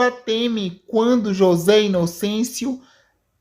Buba teme quando José Inocêncio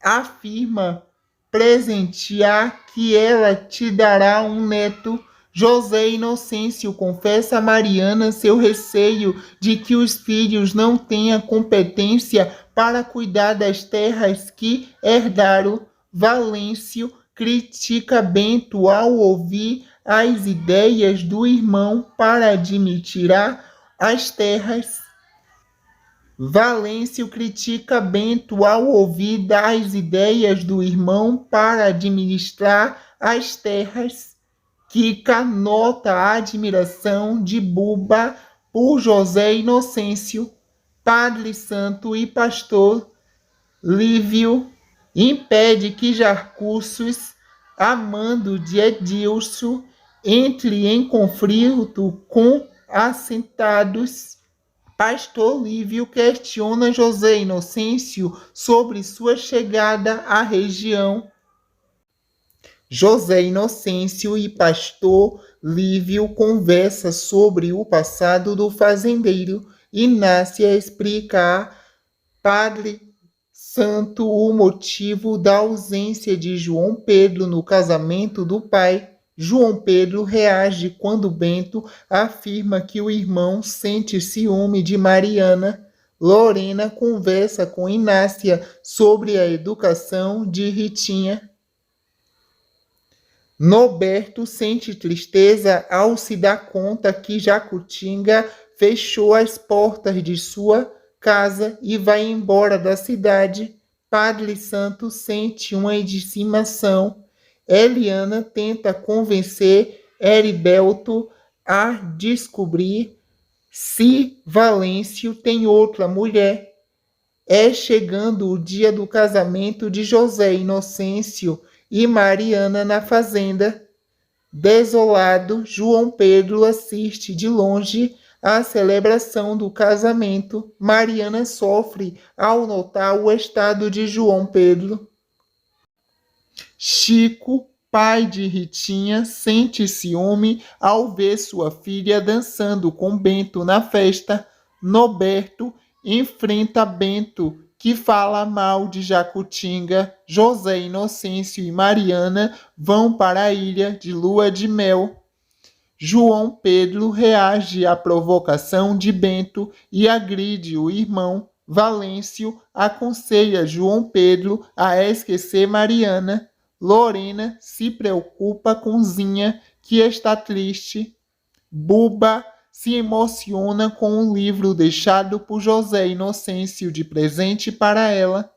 afirma presentear que ela te dará um neto. José Inocêncio confessa a Mariana seu receio de que os filhos não tenham competência para cuidar das terras que herdaram. Valêncio critica Bento ao ouvir as ideias do irmão para administrar as terras. Valêncio critica Bento ao ouvir das ideias do irmão para administrar as terras. Kika nota a admiração de Buba por José Inocêncio. Padre Santo e pastor Lívio impede que Jarcúcius, amando de Edilson, entre em conflito com assentados. Pastor Lívio questiona José Inocêncio sobre sua chegada à região. José Inocêncio e pastor Lívio conversam sobre o passado do fazendeiro. Inácia explica a Padre Santo o motivo da ausência de João Pedro no casamento do pai. João Pedro reage quando Bento afirma que o irmão sente ciúme de Mariana. Lorena conversa com Inácia sobre a educação de Ritinha. Norberto sente tristeza ao se dar conta que Jacutinga fechou as portas de sua casa e vai embora da cidade. Padre Santo sente uma indignação. Eliana tenta convencer Heriberto a descobrir se Valêncio tem outra mulher. É chegando o dia do casamento de José Inocêncio e Mariana na fazenda. Desolado, João Pedro assiste de longe à celebração do casamento. Mariana sofre ao notar o estado de João Pedro. Chico, pai de Ritinha, sente ciúme ao ver sua filha dançando com Bento na festa. Norberto enfrenta Bento, que fala mal de Jacutinga. José Inocêncio e Mariana vão para a ilha de lua de mel. João Pedro reage à provocação de Bento e agride o irmão. Valêncio aconselha João Pedro a esquecer Mariana. Lorena se preocupa com Zinha, que está triste. Buba se emociona com um livro deixado por José Inocêncio de presente para ela.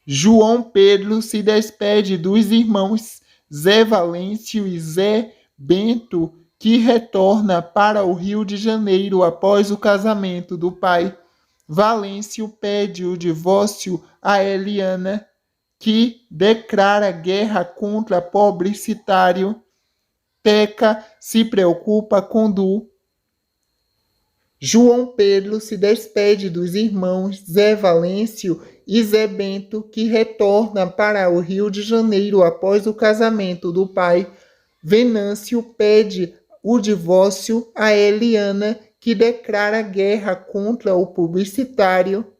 João Pedro se despede dos irmãos Zé Valêncio e Zé Bento, que retorna para o Rio de Janeiro após o casamento do pai. Valêncio pede o divórcio a Eliana, que declara guerra contra publicitário. Teca se preocupa com Du. João Pedro se despede dos irmãos Zé Valêncio e Zé Bento, que retorna para o Rio de Janeiro após o casamento do pai. Venâncio pede o divórcio a Eliana, que declara guerra contra o publicitário.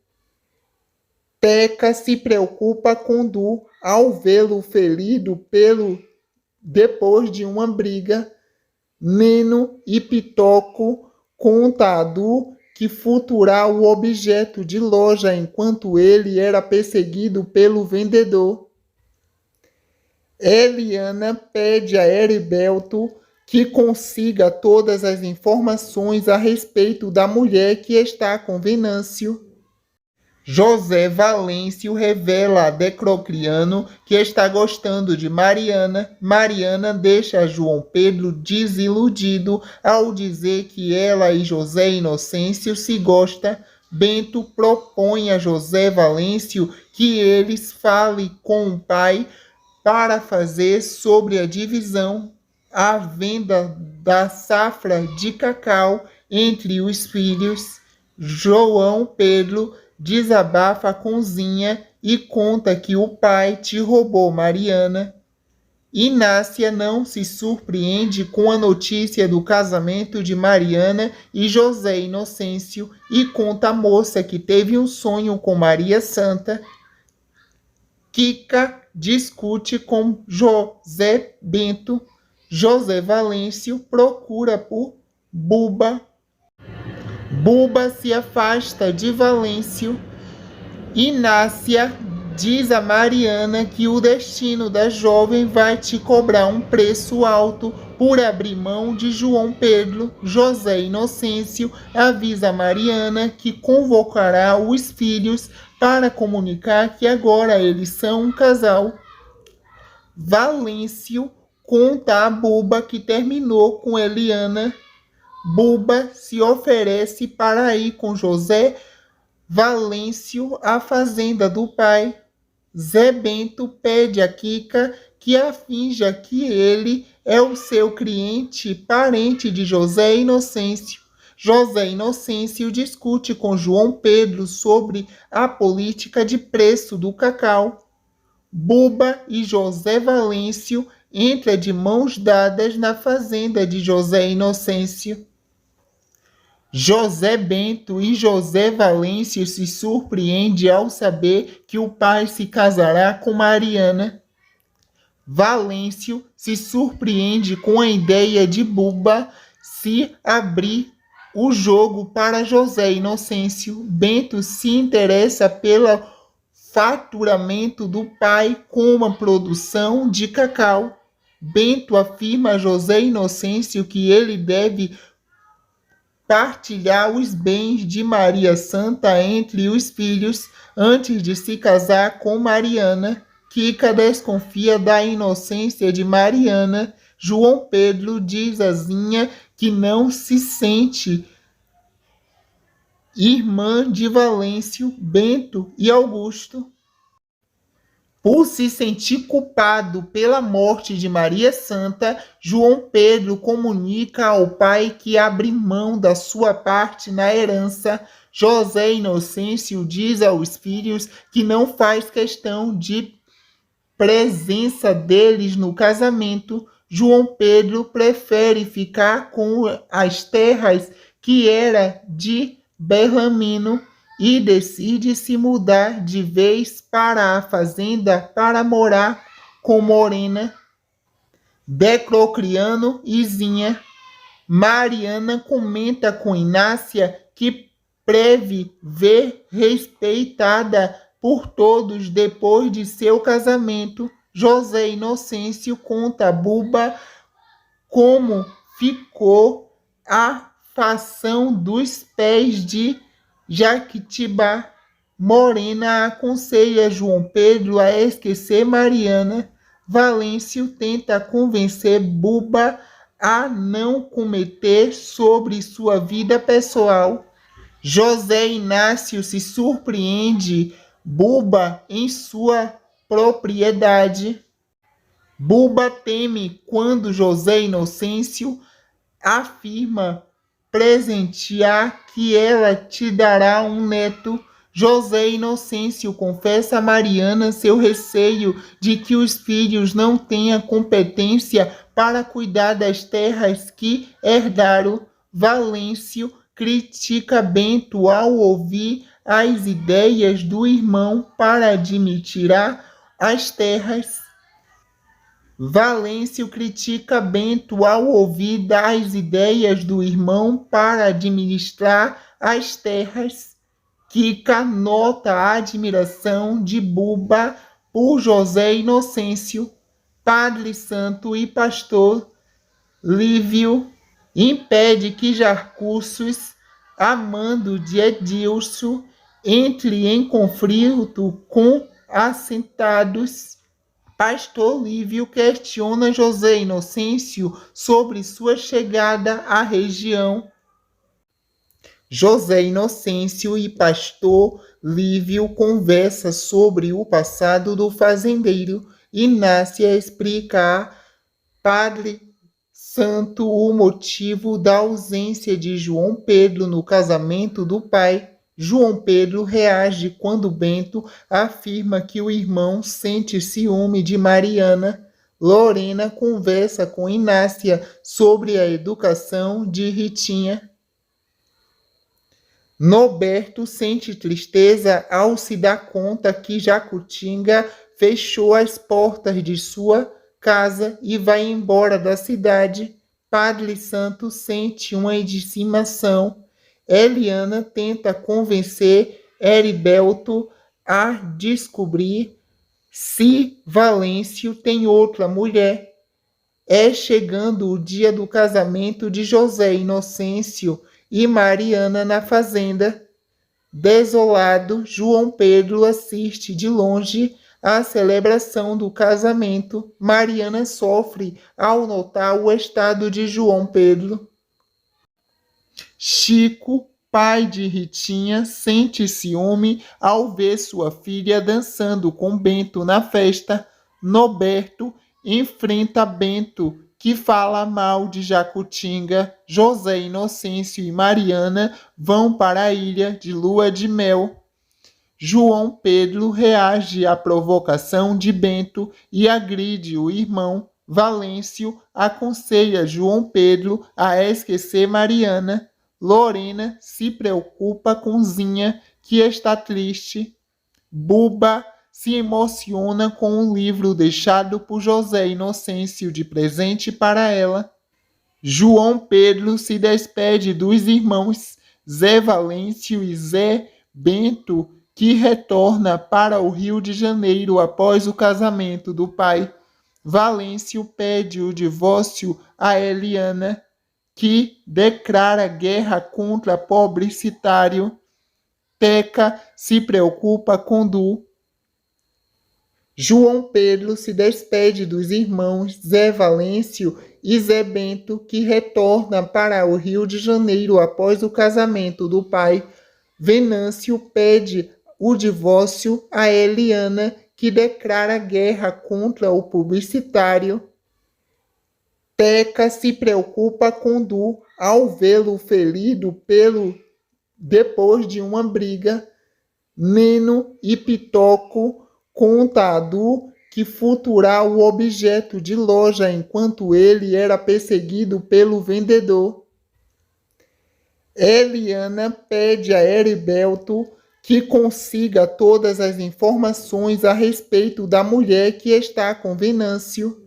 Teca se preocupa com Du ao vê-lo ferido depois de uma briga. Neno e Pitoco conta a Du que furtará o objeto de loja enquanto ele era perseguido pelo vendedor. Eliana pede a Heriberto que consiga todas as informações a respeito da mulher que está com Venâncio. José Valêncio revela a Decriano que está gostando de Mariana. Mariana deixa João Pedro desiludido ao dizer que ela e José Inocêncio se gostam. Bento propõe a José Valêncio que eles falem com o pai para fazer sobre a divisão, a venda da safra de cacau entre os filhos. João Pedro desabafa com Zinha e conta que o pai te roubou Mariana. Inácia não se surpreende com a notícia do casamento de Mariana e José Inocêncio e conta à moça que teve um sonho com Maria Santa. Kika discute com José Bento. José Valêncio procura por Buba. Buba se afasta de Valêncio. Inácia diz a Mariana que o destino da jovem vai te cobrar um preço alto por abrir mão de João Pedro. José Inocêncio avisa a Mariana que convocará os filhos para comunicar que agora eles são um casal. Valêncio conta a Buba que terminou com Eliana. Buba se oferece para ir com José Valêncio à fazenda do pai. Zé Bento pede a Kika que a finja que ele é o seu cliente, parente de José Inocêncio. José Inocêncio discute com João Pedro sobre a política de preço do cacau. Buba e José Valêncio entram de mãos dadas na fazenda de José Inocêncio. José Bento e José Valêncio se surpreendem ao saber que o pai se casará com Mariana. Valêncio se surpreende com a ideia de Buba se abrir o jogo para José Inocêncio. Bento se interessa pelo faturamento do pai com a produção de cacau. Bento afirma a José Inocêncio que ele deve partilhar os bens de Maria Santa entre os filhos antes de se casar com Mariana. Kika desconfia da inocência de Mariana. João Pedro diz a Zinha que não se sente irmã de Valêncio, Bento e Augusto. Por se sentir culpado pela morte de Maria Santa, João Pedro comunica ao pai que abre mão da sua parte na herança. José Inocêncio diz aos filhos que não faz questão de presença deles no casamento. João Pedro prefere ficar com as terras que era de Bellarmino e decide se mudar de vez para a fazenda para morar com Morena, Declocriano e Zinha. Mariana comenta com Inácia que preve ver respeitada por todos depois de seu casamento. José Inocêncio conta a Buba como ficou a fação dos pés de Jaquitibá. Morena aconselha João Pedro a esquecer Mariana. Valêncio tenta convencer Buba a não cometer sobre sua vida pessoal. José Inácio se surpreende Buba em sua propriedade. Buba teme quando José Inocêncio afirma presentear que ela te dará um neto. José Inocêncio confessa a Mariana seu receio de que os filhos não tenham competência para cuidar das terras que herdaram. Valêncio critica Bento ao ouvir as ideias do irmão para administrar as terras. Valêncio critica Bento ao ouvir das ideias do irmão para administrar as terras. Kika nota a admiração de Buba por José Inocêncio. Padre Santo e pastor Lívio impede que Jarcúcios, amando de Edilson, entre em conflito com assentados. Pastor Lívio questiona José Inocêncio sobre sua chegada à região. José Inocêncio e pastor Lívio conversam sobre o passado do fazendeiro. Inácia explica a Padre Santo o motivo da ausência de João Pedro no casamento do pai. João Pedro reage quando Bento afirma que o irmão sente ciúme de Mariana. Lorena conversa com Inácia sobre a educação de Ritinha. Norberto sente tristeza ao se dar conta que Jacutinga fechou as portas de sua casa e vai embora da cidade. Padre Santo sente uma indignação. Eliana tenta convencer Heriberto a descobrir se Valêncio tem outra mulher. É chegando o dia do casamento de José Inocêncio e Mariana na fazenda. Desolado, João Pedro assiste de longe à celebração do casamento. Mariana sofre ao notar o estado de João Pedro. Chico, pai de Ritinha, sente ciúme ao ver sua filha dançando com Bento na festa. Norberto enfrenta Bento, que fala mal de Jacutinga. José Inocêncio e Mariana vão para a ilha de lua de mel. João Pedro reage à provocação de Bento e agride o irmão. Valêncio aconselha João Pedro a esquecer Mariana. Lorena se preocupa com Zinha, que está triste. Buba se emociona com um livro deixado por José Inocêncio de presente para ela. João Pedro se despede dos irmãos Zé Valêncio e Zé Bento, que retorna para o Rio de Janeiro após o casamento do pai. Valêncio pede o divórcio a Eliana, que declara guerra contra publicitário. Teca se preocupa com Du. João Pedro se despede dos irmãos Zé Valêncio e Zé Bento, que retorna para o Rio de Janeiro após o casamento do pai. Venâncio pede o divórcio a Eliana, que declara guerra contra o publicitário. Teca se preocupa com Du ao vê-lo ferido depois de uma briga. Neno e Pitoco conta a Du que furtará o objeto de loja enquanto ele era perseguido pelo vendedor. Eliana pede a Heriberto que consiga todas as informações a respeito da mulher que está com Venâncio.